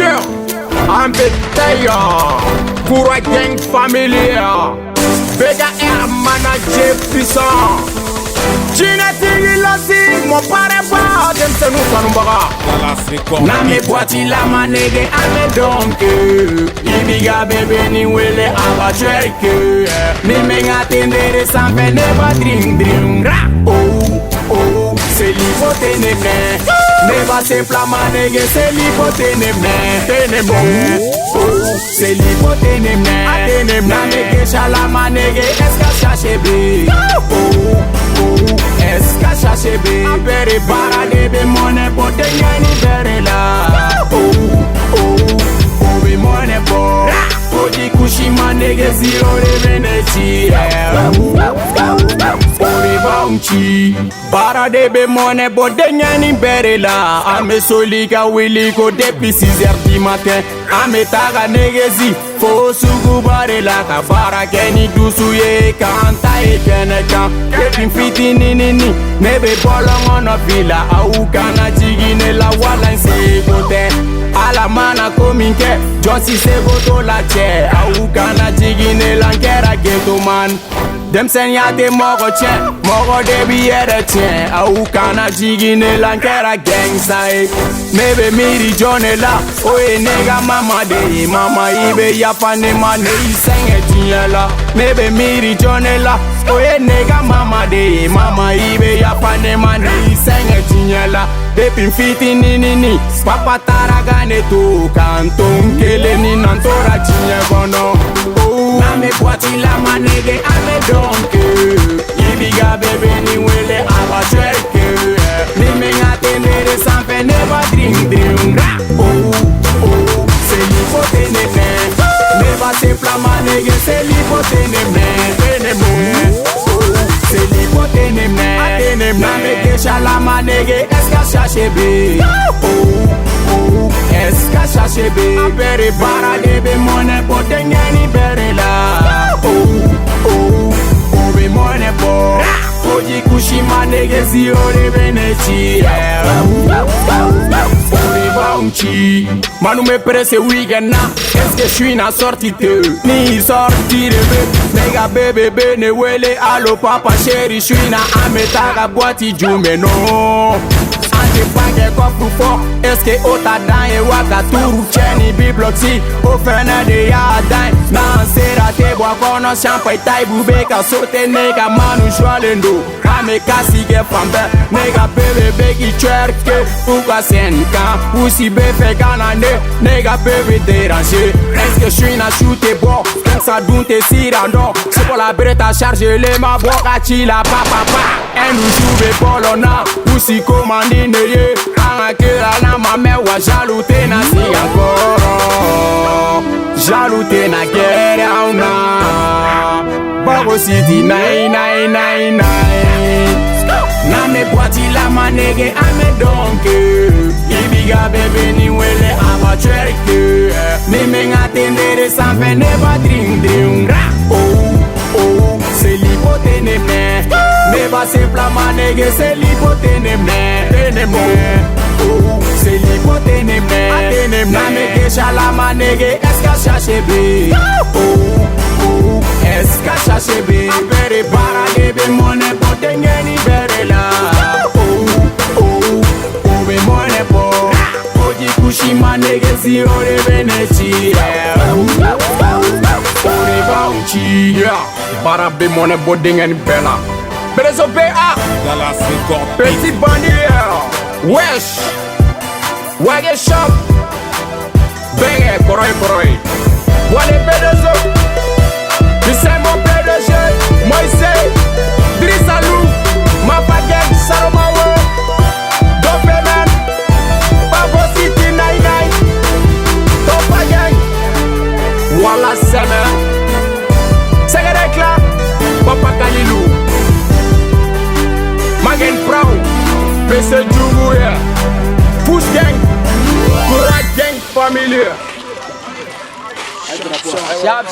Yeah, I'm the tailleur pour un gang familial. Bega air manager puissant. Chinati lasi, mon pare pas, dem se nous kanumbaga. Na me boiti la manege ame donke. Ibiga bebe ni wele aba cherke. Ni menga tendere sampe neba dring. Ra, oh, c'est l'hypothèse ne. Neba se plama nege, c'est l'hypothèse ne. C'est l'hypothèse ne. Na me gesha la manege, eska chache be. Eska chache be. Apere para debe mone pote nyani bere la. Be mone po. Odi kushima nege zero de veneti. Bounty para debe mone pote nyani bere la. Ame solika wili ko depuis 6h du matin. Ame taga negezi fo sugu bare la ka bara keni dusu ye kanta e keneka ketin fitini nini nebe bolongo no villa au kana jigine la wala se kote ala mana kominke josi se boto la che au kana jigine la kera ghetto man dem senya de mogo debi yere che au kana jigine la kera gang sai nebe miri jone la oye nega mama ibe yapane mane isenge tinyela nebe miri jone la oye nega mama ibe yapane mane isenge tinyela depi fiti nini papa taragane tu kanton kele ni nantora tinye bono na me boiti la manege ame donke ibiga bebe ni wele aba cherke ni menga tendere sampe neba dring ra c'est l'hypothèse ne. Neba se plama nege, c'est l'hypothèse ne. C'est l'hypothèse ne. Na me gesha la manege, eska chache be. Eska chache be. Apere para debe mone pote nyani bere la. Be mone po. Oji kushima nege zio de veneti. Manu me presse weekend na. Est-ce que je suis na sortie de ni sortie de Nega bébé ne wele allo papa chéri. Je suis na ametaga boiti jume no. Ante pange kofu fo. Est-ce que ota dan e waka turu cheni bibloxi. O fene de ya dan. Na sera te boa kono champa itai bubeka sote nega manu joalendo. Ame kasi ge fambe. Nega bébé begi twerke. Uka senka. Usi befe ganane. Nega bébé déranger. Est-ce que je suis na shooté bon? Ça doute sirando. C'est pour la breta charger les ma boca chila papa. Et nous jouer polona. Usi commandine ye. Anakera na mame wa jaloute na si encore. Jaloute na guerre na. Bago city nai. Na me boiti la manege ame donke. Ibiga bebe ni wele aba cherke. Ni menga tendere sampe neba dring ra. C'est l'hypothèse ne. Neba se plama nege, c'est l'hypothèse ne. C'est l'hypothèse ne. Na me gesha la manege, eska chache be. Eska chache be. Apere para debe mone pote ngeni bere la. Be mone po. Oji kushima nege zio de veneti. Ore bounty. Para be mone bode ngeni bela. Berezo BA Petit Bandier Wesh Wage Shop Benge Koroi Wale Berezo C'est mon PDG Moïse Drisalou Mapagek Saromawe Dopeman Babo City 99 Topagek Wala Seme Segerek la Papa Kalilou Magen Brown, PC Djougouya, Push Gang, Koura Gang Familia. Sharp.